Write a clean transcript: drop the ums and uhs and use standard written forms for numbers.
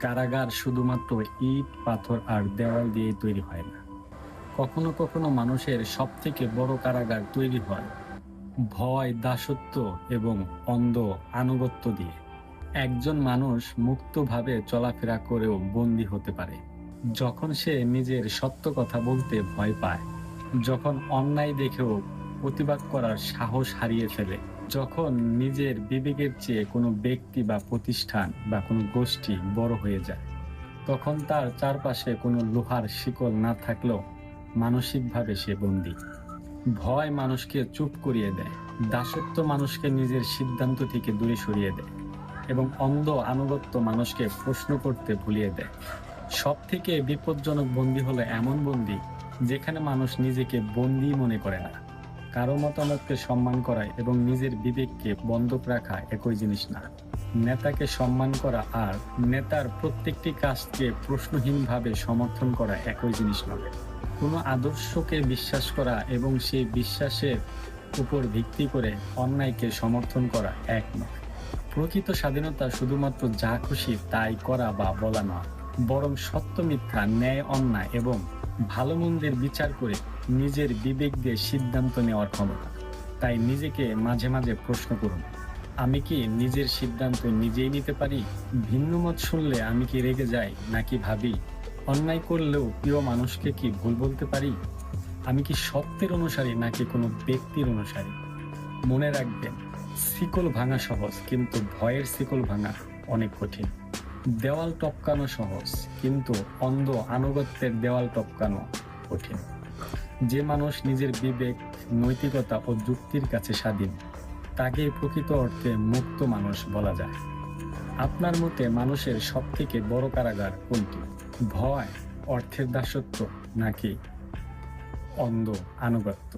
কারাগার শুধুমাত্র ইট, পাথর আর দেওয়াল দিয়েই তৈরি হয় না। কখনো কখনো মানুষের সবথেকে বড় কারাগার তৈরি হয় ভয়, দাসত্ব এবং অন্ধ আনুগত্য দিয়ে। একজন মানুষ মুক্তভাবে চলাফেরা করেও বন্দী হতে পারে যখন সে নিজের সত্য কথা বলতে ভয় পায়, যখন অন্যায় দেখেও প্রতিবাদ করার সাহস হারিয়ে ফেলে, যখন নিজের বিবেকের চেয়ে কোনো ব্যক্তি বা প্রতিষ্ঠান বা কোনো গোষ্ঠী বড় হয়ে যায়। তখন তার চারপাশে কোনো লোহার শিকল না থাকলেও মানসিকভাবে সে বন্দী। ভয় মানুষকে চুপ করিয়ে দেয়, দাসত্ব মানুষকে নিজের সিদ্ধান্ত থেকে দূরে সরিয়ে দেয় এবং অন্ধ আনুগত্য মানুষকে প্রশ্ন করতে ভুলিয়ে দেয়। সব থেকে বিপজ্জনক বন্দী হলো এমন বন্দী যেখানে মানুষ নিজেকে বন্দী মনে করে না। কারো মতামতকে সম্মান করা এবং নিজের বিবেককে বন্ধক রাখা একই জিনিস না। নেতাকে সম্মান করা আর নেতার প্রত্যেকটি কাজকে প্রশ্নহীনভাবে সমর্থন করা একই জিনিস নয়। কোনো আদর্শকে বিশ্বাস করা এবং সেই বিশ্বাসের উপর ভিত্তি করে অন্যায়কে সমর্থন করা এক নয়। প্রকৃত স্বাধীনতা শুধুমাত্র যা খুশি তাই করা বা বলা নয়, বরং সত্য মিথ্যা, ন্যায় অন্যায় এবং ভালো মন্দের বিচার করে নিজের বিবেক দিয়ে সিদ্ধান্ত নেওয়ার ক্ষমতা। তাই নিজেকে মাঝে মাঝে প্রশ্ন করুন, আমি কি নিজের সিদ্ধান্ত নিজেই নিতে পারি? ভিন্ন মত শুনলে আমি কি রেগে যাই নাকি ভাবি? অন্যায় করলেও প্রিয় মানুষকে কি ভুল বলতে পারি? আমি কি সত্যের অনুসারী নাকি কোনো ব্যক্তির অনুসারী? মনে রাখবেন, শিকল ভাঙা সহজ, কিন্তু ভয়ের শিকল ভাঙা অনেক কঠিন। দেওয়াল টপকানো সহজ, কিন্তু অন্ধ আনুগত্যের দেওয়াল টপকানো কঠিন। যে মানুষ নিজের বিবেক, নৈতিকতা ও যুক্তির কাছে স্বাধীন, তাকে প্রকৃত অর্থে মুক্ত মানুষ বলা যায়। আপনার মতে মানুষের সবথেকে বড় কারাগার কোনটি? ভয়, অর্থের দাসত্ব নাকি অন্ধ আনুগত্য?